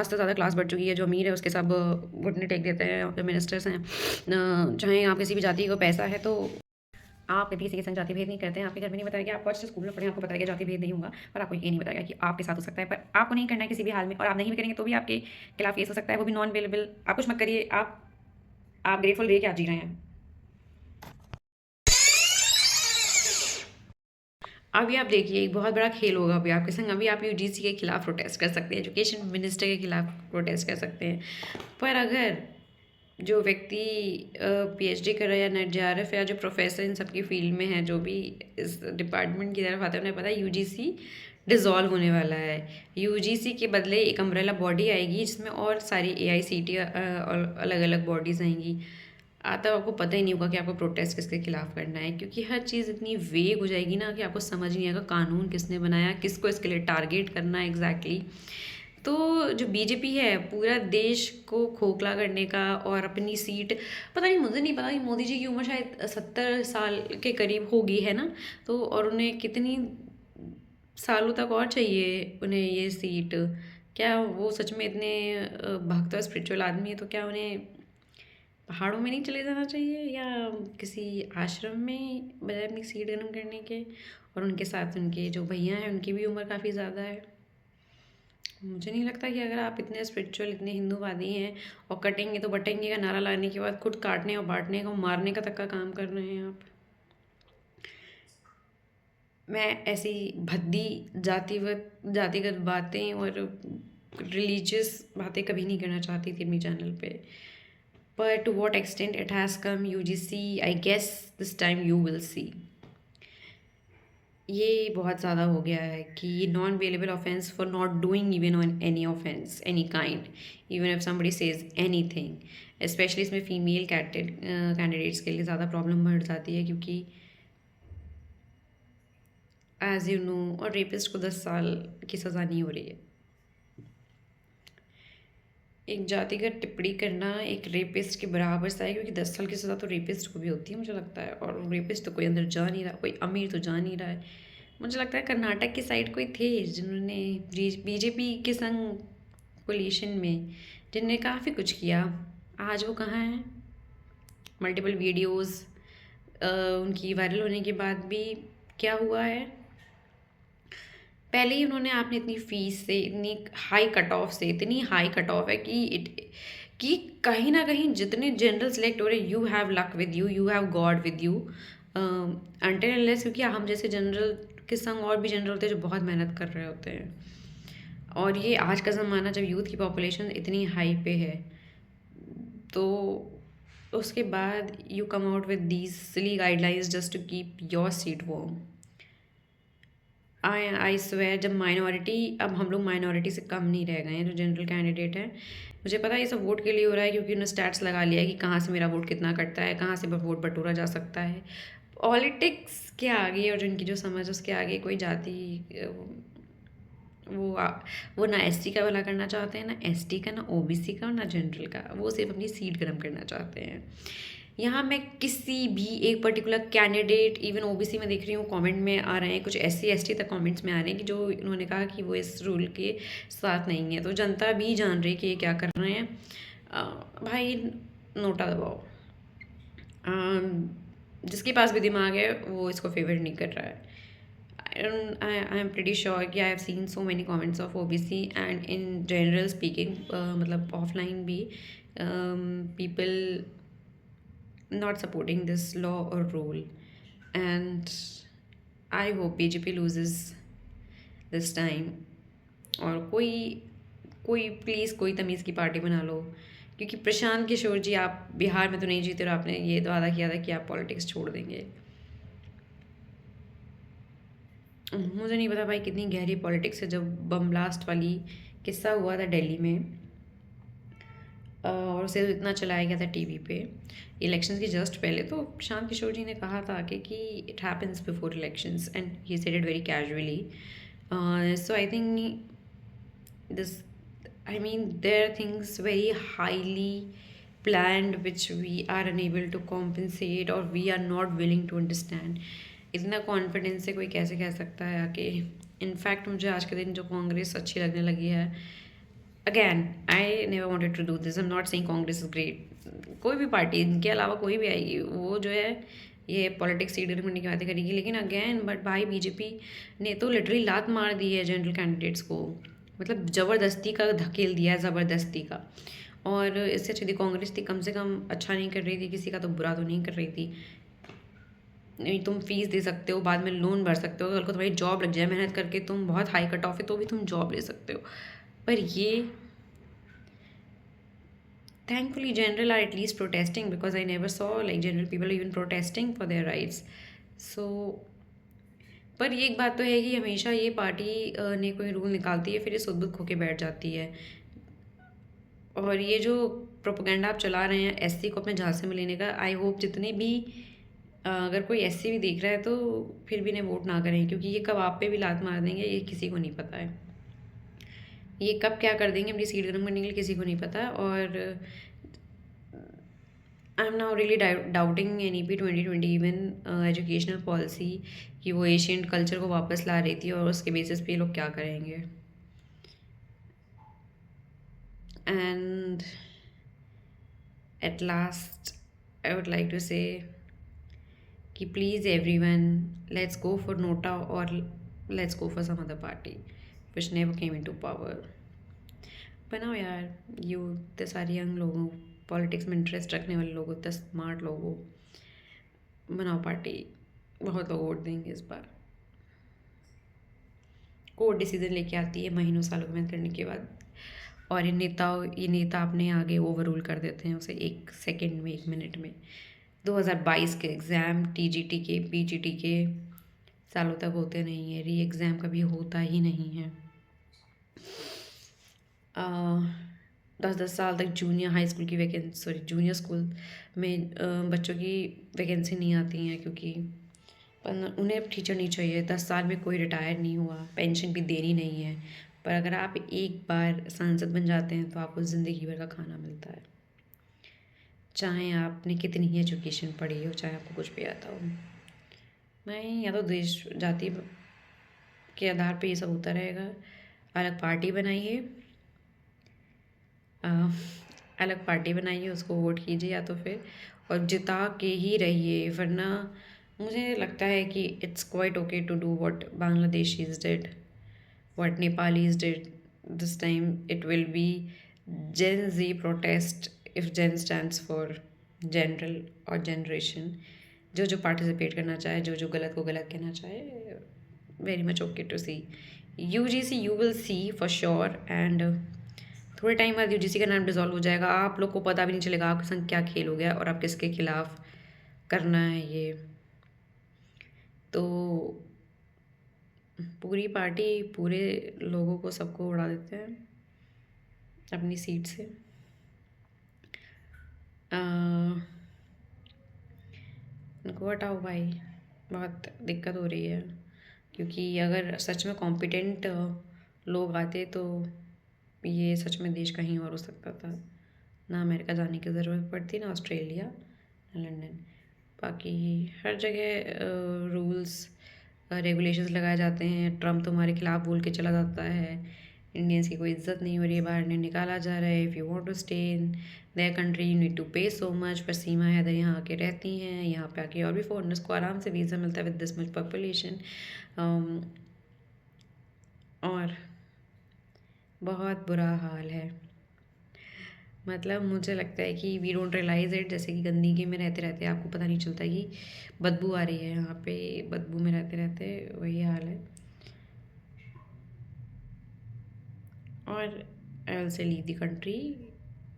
Class से ज़्यादा class बढ़ चुकी है। जो अमीर है उसके सब घुटने टेक देते हैं, जो मिनिस्टर्स हैं। चाहे आप किसी भी जाति को पैसा है तो आप कभी किसी के संग जाति भेद नहीं करते हैं। आपके घर में नहीं बताया गया, आपको अच्छे स्कूल में पढ़े आपको बताया गया जाति भेद नहीं होगा, पर आपको ये नहीं बताया गया कि आपके साथ हो सकता है। पर आपको नहीं करना है किसी भी हाल में, और आप नहीं भी करेंगे तो भी आपके खिलाफ केस हो सकता है, वो भी नॉन अवेलेबल। आप कुछ मत करिए, आप ग्रेटफुल रहिए कि आप जी रहे हैं। अभी आप देखिए एक बहुत बड़ा खेल होगा अभी आपके संग। अभी आप यूजीसी के खिलाफ प्रोटेस्ट कर सकते हैं, एजुकेशन मिनिस्टर के खिलाफ प्रोटेस्ट कर सकते हैं। पर अगर जो व्यक्ति पीएचडी कर रहा है या नेट जेआरएफ या जो प्रोफेसर इन सबकी फील्ड में है, जो भी इस डिपार्टमेंट की तरफ आते हैं, उन्हें पता है यूजीसी डिसॉल्व होने वाला है। यूजीसी के बदले एक अम्ब्रेला बॉडी आएगी जिसमें और सारी एआईसीटी और अलग अलग बॉडीज़ आएंगी। आता आपको पता ही नहीं होगा कि आपको प्रोटेस्ट किसके खिलाफ करना है, क्योंकि हर चीज़ इतनी वेग हो जाएगी ना कि आपको समझ नहीं आएगा कानून किसने बनाया, किसको इसके लिए टारगेट करना है एग्जैक्टली। तो जो बीजेपी है पूरा देश को खोखला करने का और अपनी सीट, पता नहीं, मुझे नहीं पता कि मोदी जी की उम्र शायद 70 साल के करीब होगी, है ना। तो और उन्हें कितनी सालों तक और चाहिए उन्हें ये सीट। क्या वो सच में इतने भक्त और स्पिरिचुअल आदमी है, तो क्या उन्हें पहाड़ों में नहीं चले जाना चाहिए या किसी आश्रम में, बजाय अपनी सीट गर्म करने के। और उनके साथ उनके जो भैया हैं उनकी भी उम्र काफ़ी ज़्यादा है। मुझे नहीं लगता कि अगर आप इतने स्पिरिचुअल, इतने हिंदूवादी हैं और कटेंगे तो बटेंगे का नारा लाने के बाद खुद काटने और बांटने को, मारने का तक का काम कर रहे हैं आप। मैं ऐसी भद्दी जातिगत बातें और रिलीजियस बातें कभी नहीं करना चाहती थी अपनी चैनल पे। पर to what extent it has come UGC, I guess this time you will see. ये बहुत ज़्यादा हो गया है कि non available offence for not doing even on any offence any kind, even if somebody says anything. Specially इसमें female candidates के लिए ज़्यादा प्रॉब्लम बढ़ जाती है, क्योंकि एज यू नो, और रेपिस्ट को 10 साल की सज़ा नहीं हो रही है। एक जातिगत टिप्पणी करना एक रेपिस्ट के बराबर सा है, क्योंकि 10 साल की सज़ा तो रेपिस्ट को भी होती है मुझे लगता है, और रेपिस्ट तो कोई अंदर जा नहीं रहा, कोई अमीर तो जा नहीं रहा है। मुझे लगता है कर्नाटक की साइड कोई थे जिन्होंने बीजेपी के संग कोलिशन में, जिनने काफ़ी कुछ किया। आज वो कहाँ हैं? मल्टीपल वीडियोस उनकी वायरल होने के बाद भी क्या हुआ है? पहले ही उन्होंने आपने इतनी फीस से, इतनी हाई कट ऑफ से, इतनी हाई कट ऑफ है कि कहीं ना कहीं जितने जनरल सेलेक्ट हो रहे, you have luck with you, you have got with you until unless, क्योंकि हम जैसे जनरल के संग और भी जनरल होते हैं जो बहुत मेहनत कर रहे होते हैं। और ये आज का ज़माना जब यूथ की पॉपुलेशन इतनी हाई पे है, तो उसके बाद you come out with these silly guidelines just to keep your seat warm. I swear, जब माइनॉरिटी, अब हम लोग माइनॉरिटी से कम नहीं रह गए हैं जो जनरल कैंडिडेट है। मुझे पता है ये सब वोट के लिए हो रहा है, क्योंकि उन्होंने स्टैट्स लगा लिया है कि कहाँ से मेरा वोट कितना कटता है, कहाँ से वोट बटोरा जा सकता है। पॉलिटिक्स के आगे और जिनकी जो समझ उसके आगे कोई जाति, वो वो ना एसटी का भला करना चाहते हैं, ना एसटी का, ना ओबीसी का, और ना जनरल का। वो सिर्फ अपनी सीट गर्म करना चाहते हैं। यहाँ मैं किसी भी एक पर्टिकुलर कैंडिडेट, इवन ओबीसी में देख रही हूँ कमेंट में आ रहे हैं, कुछ एससी एसटी तक कमेंट्स में आ रहे हैं कि जो इन्होंने कहा कि वो इस रूल के साथ नहीं है। तो जनता भी जान रही है कि ये क्या कर रहे हैं। भाई नोटा दबाओ। जिसके पास भी दिमाग है वो इसको फेवर नहीं कर रहा है। I am pretty sure कि I have seen so many comments of OBC and in general speaking, मतलब offline भी people not supporting this law or rule, and I hope BJP loses this time। और कोई कोई please कोई तमीज़ की party बना लो, क्योंकि प्रशांत किशोर जी, आप बिहार में तो नहीं जीते और आपने ये तो वादा किया था कि आप पॉलिटिक्स छोड़ देंगे। मुझे नहीं पता भाई कितनी गहरी पॉलिटिक्स है। जब बम ब्लास्ट वाली किस्सा हुआ था दिल्ली में, और उसे इतना चलाया गया था टीवी पे इलेक्शंस की जस्ट पहले, तो प्रशांत किशोर जी ने कहा था कि it happens before elections, and he said it very casually. So I think this, I mean, there are things very highly planned which we are unable to compensate or we are not willing to understand। इतना confidence से कोई कैसे कह सकता है आके। In fact मुझे आज के दिन जो कांग्रेस अच्छी लगने लगी है, again I never wanted to do this, I am not saying Congress is great, कोई भी पार्टी इनके अलावा कोई भी आएगी वो जो है ये पॉलिटिक्स सीट करने की बातें करेगी, लेकिन अगेन बट भाई बीजेपी ने तो लिटरली लात मार दी है जनरल कैंडिडेट्स को, मतलब ज़बरदस्ती का धकेल दिया है, ज़बरदस्ती का। और इससे अच्छी थी कांग्रेस थी, कम से कम अच्छा नहीं कर रही थी किसी का, तो बुरा तो नहीं कर रही थी। नहीं, तुम फीस दे सकते हो, बाद में लोन भर सकते हो, कल को तुम्हारी जॉब लग जाए मेहनत करके, तुम बहुत हाई कट ऑफ है तो भी तुम जॉब ले सकते हो। पर ये thankfully general are at least protesting, because I never saw like general people even protesting for their rights. So पर ये एक बात तो है कि हमेशा ये पार्टी ने कोई रूल निकालती है फिर ये सुध बुध खो के बैठ जाती है। और ये जो प्रोपोगंडा आप चला रहे हैं एससी को अपने झांसे में लेने का, आई होप जितने भी अगर कोई एससी भी देख रहा है तो फिर भी इन्हें वोट ना करें, क्योंकि ये कब आप पे भी लात मार देंगे ये किसी को नहीं पता है। ये कब क्या कर देंगे अपनी सीट गर्म करने के लिए किसी को नहीं पता। और I am now really doubting NEP 2020 even educational policy कि वो एशियन कल्चर को वापस ला रही थी, और उसके बेसिस पे ये लोग क्या करेंगे। And at last I would like to say कि please everyone let's go for NOTA, और let's go for some other party which never came into power. बनाओ यार, यू इतने सारे यंग लोगों, पॉलिटिक्स में इंटरेस्ट रखने वाले लोगों, इतने स्मार्ट लोगों, बनाओ पार्टी, बहुत लोग वोट देंगे इस बार। कोर्ट डिसीजन लेके आती है महीनों सालों की मेहनत करने के बाद, और ये नेता अपने आगे ओवर रूल कर देते हैं उसे एक सेकंड में, एक मिनट में। 2022 के एग्ज़ाम TGT के PGT के सालों तक होते नहीं है, री एग्ज़ाम कभी होता ही नहीं है। 10-10 साल तक जूनियर हाई स्कूल की जूनियर स्कूल में बच्चों की वैकेंसी नहीं आती हैं, क्योंकि उन्हें अब टीचर नहीं चाहिए। 10 साल में कोई रिटायर नहीं हुआ, पेंशन भी देनी नहीं है। पर अगर आप एक बार सांसद बन जाते हैं तो आपको ज़िंदगी भर का खाना मिलता है, चाहे आपने कितनी ही एजुकेशन पढ़ी हो, चाहे आपको कुछ भी आता हो। मैं या तो देश जाति के आधार पे ये सब होता रहेगा, अलग पार्टी बनाइए, अलग पार्टी बनाइए, उसको वोट कीजिए या तो फिर, और जिता के ही रहिए। वरना मुझे लगता है कि it's quite okay to do what Bangladeshis did, what Nepalese did. This time it will be Gen Z protest, if Gen stands for general और जनरेशन। जो जो पार्टिसिपेट करना चाहे, जो जो गलत को गलत कहना चाहे, very much okay to see. UGC you will see for sure, and थोड़े टाइम बाद UGC का नाम डिज़ोल्व हो जाएगा, आप लोग को पता भी नहीं चलेगा आपके संग क्या खेल हो गया और आप किसके खिलाफ करना है ये। तो पूरी पार्टी पूरे लोगों को, सबको उड़ा देते हैं अपनी सीट से। इनको हटाओ भाई, बहुत दिक्कत हो रही है, क्योंकि अगर सच में कॉम्पिटेंट लोग आते तो ये सच में देश कहीं और हो सकता था। ना अमेरिका जाने की ज़रूरत पड़ती, ना ऑस्ट्रेलिया, ना लंदन। बाकी हर जगह रूल्स रेगुलेशंस लगाए जाते हैं, ट्रम्प तुम्हारे खिलाफ बोल के चला जाता है, इंडियंस की कोई इज्जत नहीं हो रही है, बाहर नहीं निकाला जा रहा है। If you want to stay in their country you need to pay so much. पर सीमा हैदर यहाँ आके रहती हैं, यहाँ पे आके और भी फॉरनर्स को आराम से वीज़ा मिलता है विद दिस मच पॉपुलेशन। और बहुत बुरा हाल है, मतलब मुझे लगता है कि वी डोंट रियलाइज़ इट, जैसे कि गंदगी में रहते रहते आपको पता नहीं चलता कि बदबू आ रही है, यहाँ पे बदबू में रहते रहते वही हाल है। और I will say leave the country,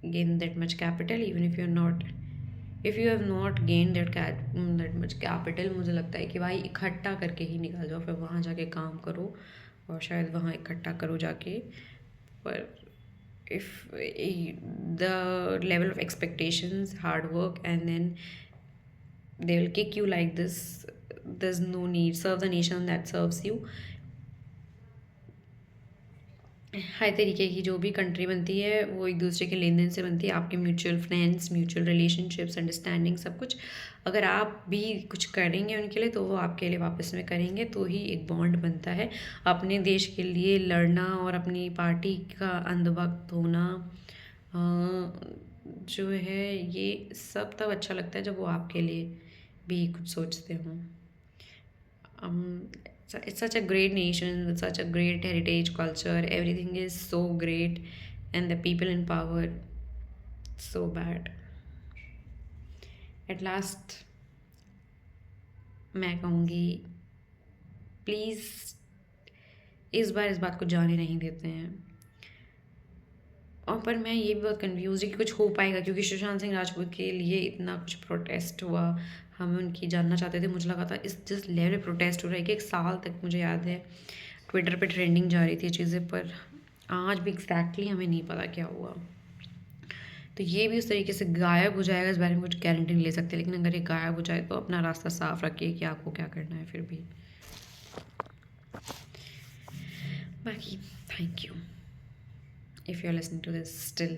gain that much capital, even if you are not, if you have not gain that much capital, मुझे लगता है कि भाई इकट्ठा करके ही निकल जाओ, फिर वहाँ जाके काम करो, और शायद वहाँ इकट्ठा करो जाके। पर if the level of expectations, hard work, and then they will kick you like this, there's no need. Serve the nation that serves you. हर तरीके की जो भी कंट्री बनती है वो एक दूसरे के लेन देन से बनती है, आपके mutual friends, mutual relationships, understanding सब कुछ। अगर आप भी कुछ करेंगे उनके लिए तो वो आपके लिए वापस में करेंगे, तो ही एक बॉन्ड बनता है। अपने देश के लिए लड़ना और अपनी पार्टी का अंधभक्त होना जो है ये सब तब अच्छा लगता है जब वो आपके लिए भी कुछ सोचते हों। It's such a great nation with such a great heritage, culture. Everything is so great, and the people in power so bad. At last, मैं कहूँगी प्लीज़ इस बार इस बात को जाने नहीं देते हैं। और पर मैं ये भी बहुत कंफ्यूज है कि कुछ हो पाएगा, क्योंकि सुशांत सिंह राजपूत के लिए इतना कुछ प्रोटेस्ट हुआ, हम उनकी जानना चाहते थे। मुझे लगा था इस जिस लेवल प्रोटेस्ट हो रहा है कि 1 साल तक मुझे याद है ट्विटर पे ट्रेंडिंग जा रही थी चीज़ें, पर आज भी एग्जैक्टली हमें नहीं पता क्या हुआ। तो ये भी उस तरीके से गायब हो जाएगा, इस बारे में कुछ गारंटी नहीं ले सकते, लेकिन अगर ये गायब हो जाए तो अपना रास्ता साफ रखिए कि आपको क्या करना है फिर भी। बाकी thank you if you're listening to this still.